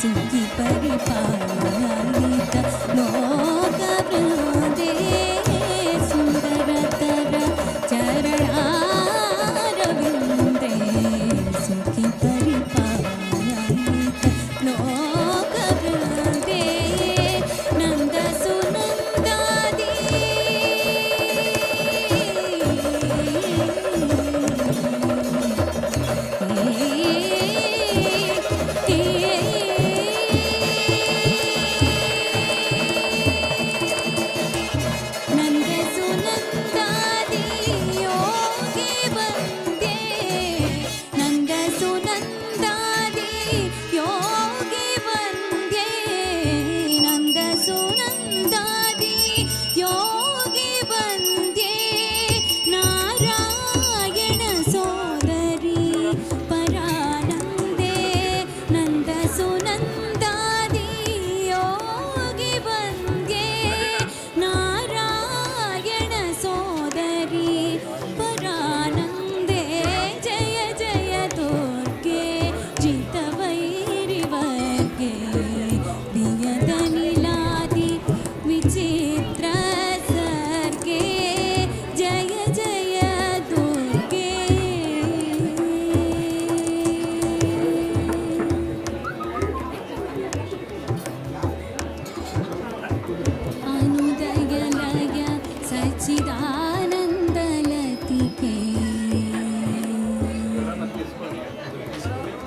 ಸುಖಿ ಪರಿಪಾಲಿತ ಲೋಕ ವೃಂದೇ ಸುಂದರತರ ಚರಣಾರವಿಂದೇ ಸುಖಿ ಪರಿಪಾಲಿತ ಲೋಕ ವೃಂದೇ ನಂದ ಸುನಂದಾದಿ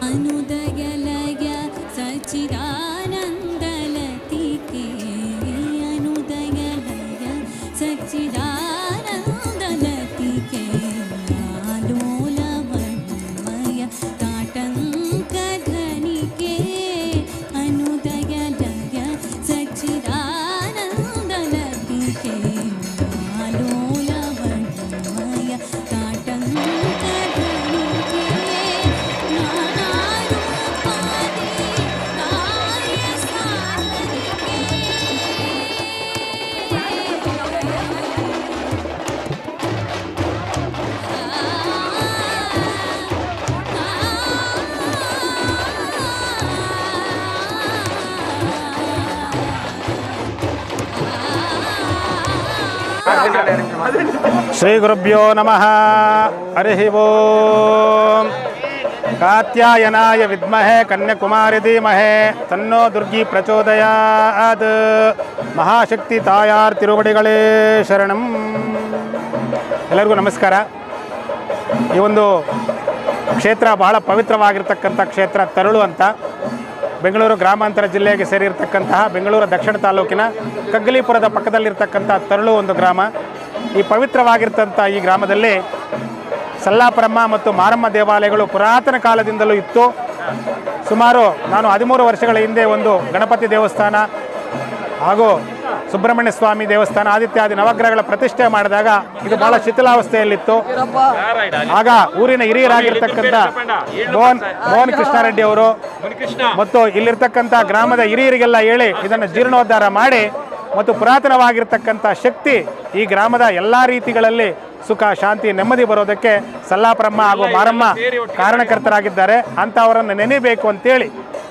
अनुदयलय सच्चिदानन्दलतिके अनुदयलय सच्चिदानन्दलतिके आलोलवर्णमय ताटङ्कधनिके अनुदयलय सच्चिदानन्दलतिके आलोलवर्णमय ताटङ्कधनिके ಶ್ರೀ ಗುರುಭ್ಯೋ ನಮಃ. ಹರಿ ಓಂ. ಕಾತ್ಯಾಯನಾಯ ವಿದ್ಮಹೆ ಕನ್ಯಾಕುಮಾರಿ ಧೀಮಹಿ ತನ್ನೋ ದುರ್ಗಿ ಪ್ರಚೋದಯಾತ್. ಮಹಾಶಕ್ತಿ ತಾಯಾರ್ ತಿರುವಡಿಗಳೇ ಶರಣಂ. ಎಲ್ಲರಿಗೂ ನಮಸ್ಕಾರ. ಈ ಒಂದು ಕ್ಷೇತ್ರ ಬಹಳ ಪವಿತ್ರವಾಗಿರ್ತಕ್ಕಂಥ ಕ್ಷೇತ್ರ ತರಳು ಅಂತ. ಬೆಂಗಳೂರು ಗ್ರಾಮಾಂತರ ಜಿಲ್ಲೆಗೆ ಸೇರಿರ್ತಕ್ಕಂತಹ ಬೆಂಗಳೂರು ದಕ್ಷಿಣ ತಾಲೂಕಿನ ಕಗ್ಗಲೀಪುರದ ಪಕ್ಕದಲ್ಲಿರ್ತಕ್ಕಂಥ ತರಳು ಒಂದು ಗ್ರಾಮ. ಈ ಪವಿತ್ರವಾಗಿರ್ತಂಥ ಈ ಗ್ರಾಮದಲ್ಲಿ ಸಲ್ಲಾಪರಮ್ಮ ಮತ್ತು ಮಾರಮ್ಮ ದೇವಾಲಯಗಳು ಪುರಾತನ ಕಾಲದಿಂದಲೂ ಇತ್ತು. ಸುಮಾರು ನಾನು 13 ವರ್ಷಗಳ ಹಿಂದೆ ಒಂದು ಗಣಪತಿ ದೇವಸ್ಥಾನ ಹಾಗೂ ಸುಬ್ರಹ್ಮಣ್ಯ ಸ್ವಾಮಿ ದೇವಸ್ಥಾನ ಆದಿತ್ಯಾದಿ ನವಗ್ರಹಗಳ ಪ್ರತಿಷ್ಠೆ ಮಾಡಿದಾಗ ಇದು ಬಹಳ ಶಿಥಿಲಾವಸ್ಥೆಯಲ್ಲಿತ್ತು. ಆಗ ಊರಿನ ಹಿರಿಯರಾಗಿರ್ತಕ್ಕಂಥ ಮೋಹನ್ ಕೃಷ್ಣಾರೆಡ್ಡಿ ಅವರು ಮತ್ತು ಇಲ್ಲಿರ್ತಕ್ಕಂಥ ಗ್ರಾಮದ ಹಿರಿಯರಿಗೆಲ್ಲ ಹೇಳಿ ಇದನ್ನು ಜೀರ್ಣೋದ್ಧಾರ ಮಾಡಿ ಮತ್ತು ಪುರಾತನವಾಗಿರ್ತಕ್ಕಂಥ ಶಕ್ತಿ ಈ ಗ್ರಾಮದ ಎಲ್ಲ ರೀತಿಗಳಲ್ಲಿ ಸುಖ ಶಾಂತಿ ನೆಮ್ಮದಿ ಬರೋದಕ್ಕೆ ಸಲ್ಲಾಪರಮ್ಮ ಹಾಗೂ ಮಾರಮ್ಮ ಕಾರಣಕರ್ತರಾಗಿದ್ದಾರೆ. ಅಂಥವರನ್ನು ನೆನೆಯಬೇಕು ಅಂತೇಳಿ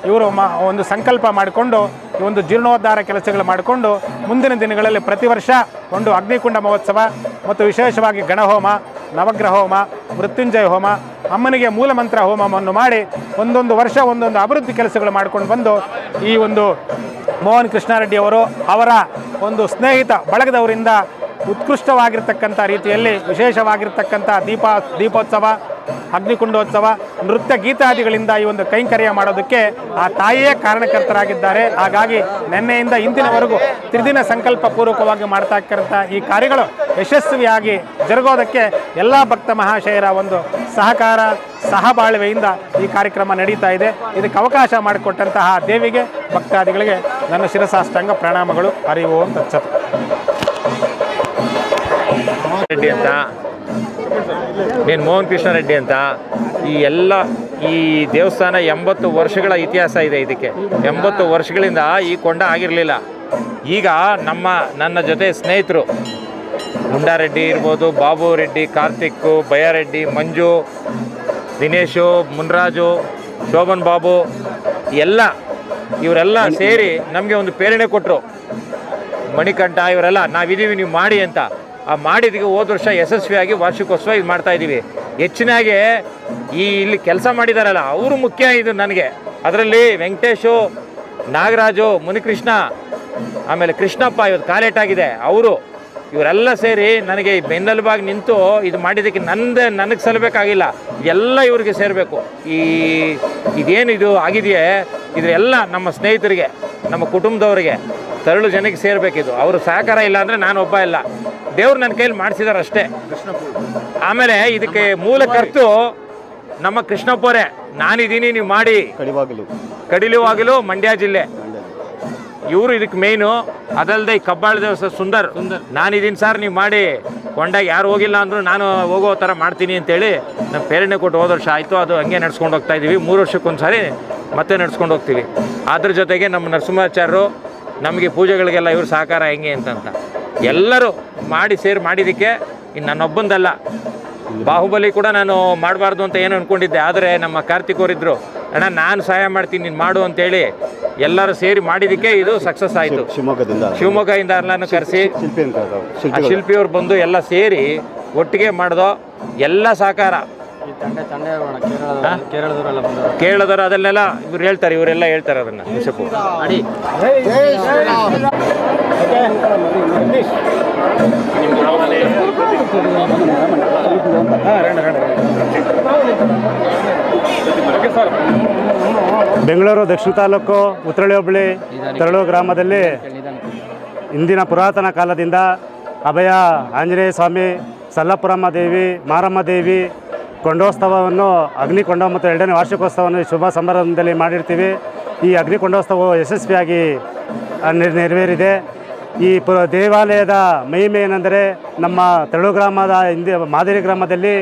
ಇವರು ಒಂದು ಸಂಕಲ್ಪ ಮಾಡಿಕೊಂಡು ಈ ಒಂದು ಜೀರ್ಣೋದ್ಧಾರ ಕೆಲಸಗಳು ಮಾಡಿಕೊಂಡು ಮುಂದಿನ ದಿನಗಳಲ್ಲಿ ಪ್ರತಿ ವರ್ಷ ಒಂದು ಅಗ್ನಿಕುಂಡ ಮಹೋತ್ಸವ ಮತ್ತು ವಿಶೇಷವಾಗಿ ಗಣಹೋಮ, ನವಗ್ರಹ ಹೋಮ, ಮೃತ್ಯುಂಜಯ ಹೋಮ, ಅಮ್ಮನಿಗೆ ಮೂಲಮಂತ್ರ ಹೋಮವನ್ನು ಮಾಡಿ ಒಂದೊಂದು ವರ್ಷ ಒಂದೊಂದು ಅಭಿವೃದ್ಧಿ ಕೆಲಸಗಳು ಮಾಡ್ಕೊಂಡು ಬಂದು ಈ ಒಂದು ಮೋಹನ್ ಕೃಷ್ಣಾರೆಡ್ಡಿ ಅವರು ಅವರ ಒಂದು ಸ್ನೇಹಿತ ಬಳಗದವರಿಂದ ಉತ್ಕೃಷ್ಟವಾಗಿರ್ತಕ್ಕಂಥ ರೀತಿಯಲ್ಲಿ ವಿಶೇಷವಾಗಿರ್ತಕ್ಕಂಥ ದೀಪೋತ್ಸವ, ಅಗ್ನಿಕುಂಡೋತ್ಸವ, ನೃತ್ಯ ಗೀತಾದಿಗಳಿಂದ ಈ ಒಂದು ಕೈಂಕರ್ಯ ಮಾಡೋದಕ್ಕೆ ಆ ತಾಯಿಯೇ ಕಾರಣಕರ್ತರಾಗಿದ್ದಾರೆ. ಹಾಗಾಗಿ ನಿನ್ನೆಯಿಂದ ಇಂದಿನವರೆಗೂ ತ್ರಿದಿನ ಸಂಕಲ್ಪ ಪೂರ್ವಕವಾಗಿ ಮಾಡ್ತಕ್ಕಂಥ ಈ ಕಾರ್ಯಗಳು ಯಶಸ್ವಿಯಾಗಿ ಜರುಗೋದಕ್ಕೆ ಎಲ್ಲ ಭಕ್ತ ಮಹಾಶಯರ ಒಂದು ಸಹಕಾರ ಸಹಬಾಳ್ವೆಯಿಂದ ಈ ಕಾರ್ಯಕ್ರಮ ನಡೀತಾ ಇದೆ. ಇದಕ್ಕೆ ಅವಕಾಶ ಮಾಡಿಕೊಟ್ಟಂತಹ ದೇವಿಗೆ ಭಕ್ತಾದಿಗಳಿಗೆ ನನ್ನ ಶಿರಸಾಷ್ಟಾಂಗ ಪ್ರಣಾಮಗಳು. ಹರಿ ಓಂ ತತ್ಸತ್. ರೆಡ್ಡಿ ಅಂತ, ನೀನು ಮೋಹನ್ ಕೃಷ್ಣಾರೆಡ್ಡಿ ಅಂತ. ಈ ದೇವಸ್ಥಾನ 80 ವರ್ಷಗಳ ಇತಿಹಾಸ ಇದೆ. ಇದಕ್ಕೆ 80 ವರ್ಷಗಳಿಂದ ಈ ಕೊಂಡ ಆಗಿರಲಿಲ್ಲ. ಈಗ ನನ್ನ ಜೊತೆ ಸ್ನೇಹಿತರು ಮುಂಡಾರೆಡ್ಡಿ ಇರ್ಬೋದು, ಬಾಬು ರೆಡ್ಡಿ, ಕಾರ್ತಿಕ್, ಬಯ್ಯಾರೆಡ್ಡಿ, ಮಂಜು, ದಿನೇಶು, ಮುನ್ರಾಜು, ಶೋಭನ್ ಬಾಬು ಎಲ್ಲ ಇವರೆಲ್ಲ ಸೇರಿ ನಮಗೆ ಒಂದು ಪ್ರೇರಣೆ ಕೊಟ್ಟರು. ಮಣಿಕಂಠ ಇವರೆಲ್ಲ ನಾವಿದ್ದೀವಿ ನೀವು ಮಾಡಿ ಅಂತ. ಆ ಮಾಡಿದ್ದಕ್ಕೆ ಹೋದ ವರ್ಷ ಯಶಸ್ವಿಯಾಗಿ ವಾರ್ಷಿಕೋತ್ಸವ ಇದು ಮಾಡ್ತಾಯಿದ್ದೀವಿ. ಹೆಚ್ಚಿನಾಗೆ ಇಲ್ಲಿ ಕೆಲಸ ಮಾಡಿದಾರಲ್ಲ ಅವರು ಮುಖ್ಯ ಇದು ನನಗೆ. ಅದರಲ್ಲಿ ವೆಂಕಟೇಶು, ನಾಗರಾಜು, ಮುನಿಕೃಷ್ಣ, ಆಮೇಲೆ ಕೃಷ್ಣಪ್ಪ ಇವತ್ತು ಕಾಲೇಟಾಗಿದೆ ಅವರು, ಇವರೆಲ್ಲ ಸೇರಿ ನನಗೆ ಬೆನ್ನೆಲುಬಾಗಿ ನಿಂತು ಇದು ಮಾಡಿದ್ದಕ್ಕೆ ನನಗೆ ಸಲ್ಲಬೇಕಾಗಿಲ್ಲ, ಎಲ್ಲ ಇವ್ರಿಗೆ ಸೇರಬೇಕು. ಇದೇನು ಇದು ಆಗಿದೆಯೇ ಇದೆಲ್ಲ ನಮ್ಮ ಸ್ನೇಹಿತರಿಗೆ, ನಮ್ಮ ಕುಟುಂಬದವರಿಗೆ, ತರಳು ಜನಕ್ಕೆ ಸೇರಬೇಕಿದು. ಅವರು ಸಹಕಾರ ಇಲ್ಲ ಅಂದರೆ ನಾನು ಒಬ್ಬ ಇಲ್ಲ, ದೇವ್ರು ನನ್ನ ಕೈಯಲ್ಲಿ ಮಾಡಿಸಿದಾರೆ ಅಷ್ಟೇ. ಆಮೇಲೆ ಇದಕ್ಕೆ ಮೂಲ ಕರ್ತು ನಮ್ಮ ಕೃಷ್ಣಪ್ಪರೇ, ನಾನಿದ್ದೀನಿ ನೀವು ಮಾಡಿ. ಕಡಿಲುವಾಗಲು ಮಂಡ್ಯ ಜಿಲ್ಲೆ ಇವರು ಇದಕ್ಕೆ ಮೇಯ್ನು. ಅದಲ್ಲದೆ ಈ ಕಬ್ಬಾಳ ದೇವಸ್ಥಾನ ಸುಂದರ್, ನಾನಿದ್ದೀನಿ ಸರ್ ನೀವು ಮಾಡಿ. ಕೊಂಡಾಗ ಯಾರು ಹೋಗಿಲ್ಲ ಅಂದರೂ ನಾನು ಹೋಗೋ ಥರ ಮಾಡ್ತೀನಿ ಅಂತೇಳಿ ನಮ್ಮ ಪ್ರೇರಣೆ ಕೊಟ್ಟು ಹೋದ ವರ್ಷ ಆಯಿತು. ಅದು ಹಂಗೆ ನಡ್ಸ್ಕೊಂಡು ಹೋಗ್ತಾ ಇದ್ದೀವಿ. 3 ವರ್ಷಕ್ಕೊಂದು ಸಾರಿ ಮತ್ತೆ ನಡ್ಸ್ಕೊಂಡು ಹೋಗ್ತೀವಿ. ಅದ್ರ ಜೊತೆಗೆ ನಮ್ಮ ನರಸಿಂಹಾಚಾರ್ಯರು ನಮಗೆ ಪೂಜೆಗಳಿಗೆಲ್ಲ ಇವ್ರ ಸಹಕಾರ ಹೆಂಗೆ ಅಂತಂತ ಎಲ್ಲರೂ ಸೇರಿ ಮಾಡಿದ್ದಕ್ಕೆ ಇನ್ನು ನನ್ನೊಬ್ಬಂದಲ್ಲ. ಬಾಹುಬಲಿ ಕೂಡ ನಾನು ಮಾಡಬಾರ್ದು ಅಂತ ಏನು ಅಂದ್ಕೊಂಡಿದ್ದೆ, ಆದರೆ ನಮ್ಮ ಕಾರ್ತಿಕ್ ಅವರಿದ್ದರು, ಅಣ್ಣ ನಾನು ಸಹಾಯ ಮಾಡ್ತೀನಿ ನೀನು ಮಾಡು ಅಂತೇಳಿ ಎಲ್ಲರೂ ಸೇರಿ ಮಾಡಿದ್ದಕ್ಕೆ ಇದು ಸಕ್ಸಸ್ ಆಯಿತು. ಶಿವಮೊಗ್ಗದಿಂದ ಎಲ್ಲನೂ ಕರೆಸಿ ಶಿಲ್ಪಿಯವ್ರು ಬಂದು ಎಲ್ಲ ಸೇರಿ ಒಟ್ಟಿಗೆ ಮಾಡ್ದೋ ಎಲ್ಲ ಸಹಕಾರ. ಕೇರಳದವರು ಅದನ್ನೆಲ್ಲ ಇವ್ರು ಹೇಳ್ತಾರೆ, ಇವರೆಲ್ಲ ಹೇಳ್ತಾರೆ ಅದನ್ನು. ಬೆಂಗಳೂರು ದಕ್ಷಿಣ ತಾಲೂಕು ಉತ್ರಳ್ಳಿ ಹೋಬಳಿ ತರಳು ಗ್ರಾಮದಲ್ಲಿ ಇಂದಿನ ಪುರಾತನ ಕಾಲದಿಂದ ಅಭಯ ಆಂಜನೇಯ ಸ್ವಾಮಿ, ಸಲ್ಲಪುರಮ್ಮ ದೇವಿ, ಮಾರಮ್ಮ ದೇವಿ ಕೊಂಡೋತ್ಸವವನ್ನು ಅಗ್ನಿಕೊಂಡ ಮತ್ತು 2ನೇ ವಾರ್ಷಿಕೋತ್ಸವವನ್ನು ಶುಭ ಸಮಾರಂಭದಲ್ಲಿ ಮಾಡಿರ್ತೀವಿ. ಈ ಅಗ್ನಿಕೊಂಡೋತ್ಸವವು ಯಶಸ್ವಿಯಾಗಿ ನೆರವೇರಿದೆ. ಈ ದೇವಾಲಯದ ಮಹಿಮೆ ಏನೆಂದರೆ, ನಮ್ಮ ತರಳು ಗ್ರಾಮದ ಮಾದರಿ ಗ್ರಾಮದಲ್ಲಿ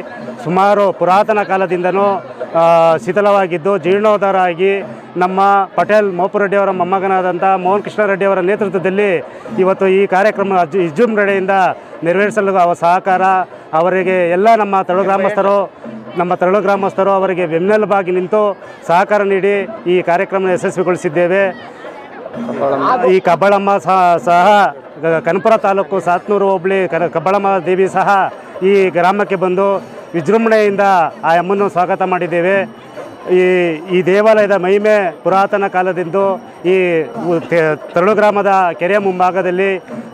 ಸುಮಾರು ಪುರಾತನ ಕಾಲದಿಂದನೂ ಶಿಥಿಲವಾಗಿದ್ದು ಜೀರ್ಣೋದ್ಧಾರ ಆಗಿ ನಮ್ಮ ಪಟೇಲ್ ಮೋಪುರೆಡ್ಡಿಯವರ ಮೊಮ್ಮಗನಾದಂಥ ಮೋಹನ್ ಕೃಷ್ಣ ರೆಡ್ಡಿಯವರ ನೇತೃತ್ವದಲ್ಲಿ ಇವತ್ತು ಈ ಕಾರ್ಯಕ್ರಮ ವಿಜೃಂಭಣೆಯಿಂದ ನೆರವೇರಿಸಲು ಅವರ ಸಹಕಾರ, ಅವರಿಗೆ ಎಲ್ಲ ನಮ್ಮ ತರಳು ಗ್ರಾಮಸ್ಥರು ಅವರಿಗೆ ಬೆನ್ನೆಲುಬಾಗಿ ನಿಂತು ಸಹಕಾರ ನೀಡಿ ಈ ಕಾರ್ಯಕ್ರಮ ಯಶಸ್ವಿಗೊಳಿಸಿದ್ದೇವೆ. ಈ ಕಬ್ಬಾಳಮ್ಮ ಸಹ ಕನಕಪುರ ತಾಲೂಕು ಸಾತ್ನೂರು ಹೋಬಳಿ ಕಬ್ಬಾಳಮ್ಮ ದೇವಿ ಸಹ ಈ ಗ್ರಾಮಕ್ಕೆ ಬಂದು ವಿಜೃಂಭಣೆಯಿಂದ ಆ ಅಮ್ಮನ್ನು ಸ್ವಾಗತ ಮಾಡಿದ್ದೇವೆ. ಈ ದೇವಾಲಯದ ಮಹಿಮೆ ಪುರಾತನ ಕಾಲದಿಂದ ಈ ತರಳು ಗ್ರಾಮದ ಕೆರೆಯ ಮುಂಭಾಗದಲ್ಲಿ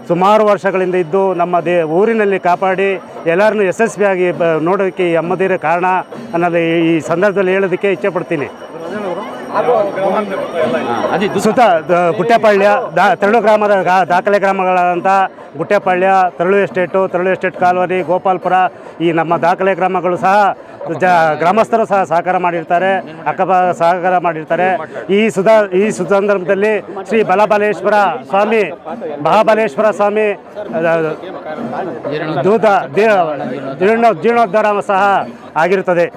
ಸುಮಾರು ವರ್ಷಗಳಿಂದ ಇದ್ದು ನಮ್ಮ ಊರಿನಲ್ಲಿ ಕಾಪಾಡಿ ಎಲ್ಲರನ್ನೂ ಯಶಸ್ವಿಯಾಗಿ ನೋಡೋದಕ್ಕೆ ಈ ಅಮ್ಮದಿರ ಕಾರಣ ಅನ್ನೋದು ಈ ಸಂದರ್ಭದಲ್ಲಿ ಹೇಳೋದಕ್ಕೆ ಇಚ್ಛೆಪಡ್ತೀನಿ. ಸುತ್ತ ಗುಟ್ಟೆಪಾಳ್ಯ ತರಳು ಗ್ರಾಮದ ದಾಖಲೆ ಗ್ರಾಮಗಳಾದಂಥ ಗುಟ್ಟೆಪಾಳ್ಯ, ತರಳು ಎಸ್ಟೇಟ್ ಕಾಲೋನಿ, ಗೋಪಾಲ್ಪುರ ಈ ನಮ್ಮ ದಾಖಲೆ ಗ್ರಾಮಗಳು ಸಹ ಗ್ರಾಮಸ್ಥರು ಸಹ ಸಹಕಾರ ಮಾಡಿರ್ತಾರೆ, ಸಹಕಾರ ಮಾಡಿರ್ತಾರೆ. ಈ ಸಂದರ್ಭದಲ್ಲಿ ಶ್ರೀ ಮಹಾಬಲೇಶ್ವರ ಸ್ವಾಮಿ ಜೀರ್ಣೋದ್ಧಾರ ಸಹ ಆಗಿರುತ್ತದೆ.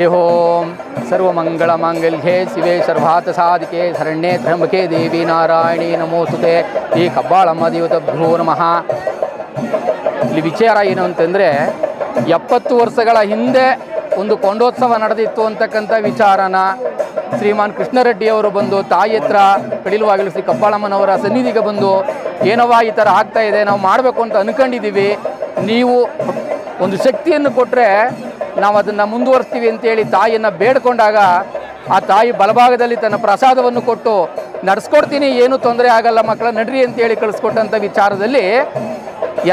ಓಂ ಸರ್ವಮಂಗಳಮಾಂಗಲ್ಯೆ ಶಿವೆ ಸರ್ವಾರ್ಥಸಾಧಿಕೆ ಶರಣ್ಯೇ ತ್ರ್ಯಂಬಕೆ ದೇವಿ ನಾರಾಯಣಿ ನಮೋಸ್ತುತೆ. ಈ ಕಬ್ಬಾಳಮ್ಮ ದೇವತಭ್ಯೋ ನಮಃ. ಇಲ್ಲಿ ವಿಚಾರ ಏನು ಅಂತಂದರೆ 70 ವರ್ಷಗಳ ಹಿಂದೆ ಒಂದು ಕೊಂಡೋತ್ಸವ ನಡೆದಿತ್ತು ಅಂತಕ್ಕಂಥ ವಿಚಾರನ ಶ್ರೀಮಾನ್ ಕೃಷ್ಣರೆಡ್ಡಿಯವರು ಬಂದು ತಾಯಿ ಹತ್ರ ಕಡಿಲುವಾಗಲು ಶ್ರೀ ಕಬ್ಬಾಳಮ್ಮನವರ ಸನ್ನಿಧಿಗೆ ಬಂದು ಏನವ್ವ ಈ ಥರ ಆಗ್ತಾ ಇದೆ, ನಾವು ಮಾಡಬೇಕು ಅಂತ ಅಂದ್ಕೊಂಡಿದ್ದೀವಿ, ನೀವು ಒಂದು ಶಕ್ತಿಯನ್ನು ಕೊಟ್ಟರೆ ನಾವು ಅದನ್ನು ಮುಂದುವರಿಸ್ತೀವಿ ಅಂತೇಳಿ ತಾಯಿಯನ್ನು ಬೇಡ್ಕೊಂಡಾಗ ಆ ತಾಯಿ ಬಲಭಾಗದಲ್ಲಿ ತನ್ನ ಪ್ರಸಾದವನ್ನು ಕೊಟ್ಟು ನಡೆಸ್ಕೊಡ್ತೀನಿ, ಏನೂ ತೊಂದರೆ ಆಗಲ್ಲ ಮಕ್ಕಳ ನಡ್ರಿ ಅಂತೇಳಿ ಕಳಿಸ್ಕೊಟ್ಟಂಥ ವಿಚಾರದಲ್ಲಿ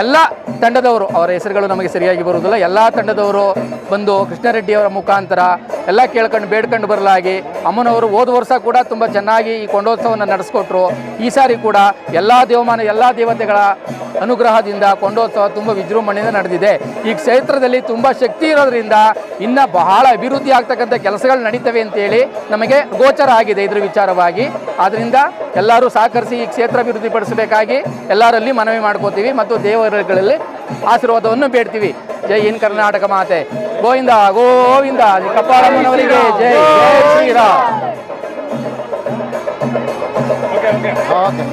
ಎಲ್ಲ ತಂಡದವರು, ಅವರ ಹೆಸರುಗಳು ನಮಗೆ ಸರಿಯಾಗಿ ಬರುವುದಿಲ್ಲ, ಎಲ್ಲ ತಂಡದವರು ಬಂದು ಕೃಷ್ಣರೆಡ್ಡಿಯವರ ಮುಖಾಂತರ ಎಲ್ಲ ಕೇಳ್ಕೊಂಡು ಬೇಡ್ಕೊಂಡು ಬರಲಾಗಿ ಅಮ್ಮನವರು ಹೋದ ವರ್ಷ ಕೂಡ ತುಂಬ ಚೆನ್ನಾಗಿ ಈ ಕೊಂಡೋತ್ಸವವನ್ನು ನಡೆಸ್ಕೊಟ್ರು. ಈ ಸಾರಿ ಕೂಡ ಎಲ್ಲ ದೇವಮಾನ ಎಲ್ಲ ದೇವತೆಗಳ ಅನುಗ್ರಹದಿಂದ ಕೊಂಡೋತ್ಸವ ತುಂಬ ವಿಜೃಂಭಣೆಯಿಂದ ನಡೆದಿದೆ. ಈ ಕ್ಷೇತ್ರದಲ್ಲಿ ತುಂಬ ಶಕ್ತಿ ಇರೋದ್ರಿಂದ ಇನ್ನು ಬಹಳ ಅಭಿವೃದ್ಧಿ ಆಗ್ತಕ್ಕಂಥ ಕೆಲಸಗಳು ನಡೀತವೆ ಅಂತೇಳಿ ನಮಗೆ ಗೋಚರ ಆಗಿದೆ ಇದ್ರ ವಿಚಾರವಾಗಿ. ಆದ್ದರಿಂದ ಎಲ್ಲರೂ ಸಹಕರಿಸಿ ಈ ಕ್ಷೇತ್ರ ಅಭಿವೃದ್ಧಿಪಡಿಸಬೇಕಾಗಿ ಎಲ್ಲರಲ್ಲಿ ಮನವಿ ಮಾಡ್ಕೋತೀವಿ ಮತ್ತು ದೇವರುಗಳಲ್ಲಿ ಆಶೀರ್ವಾದವನ್ನು ಬೇಡ್ತೀವಿ. ಜೈ ಹಿಂದ್ ಕರ್ನಾಟಕ ಮಾತೆ, ಗೋವಿಂದ ಗೋವಿಂದ. ಕಬ್ಬಾಳಮ್ಮನವರಿಗೆ ಜೈ, ಜೈ ಶ್ರೀರಾಮ್. ಓಕೆ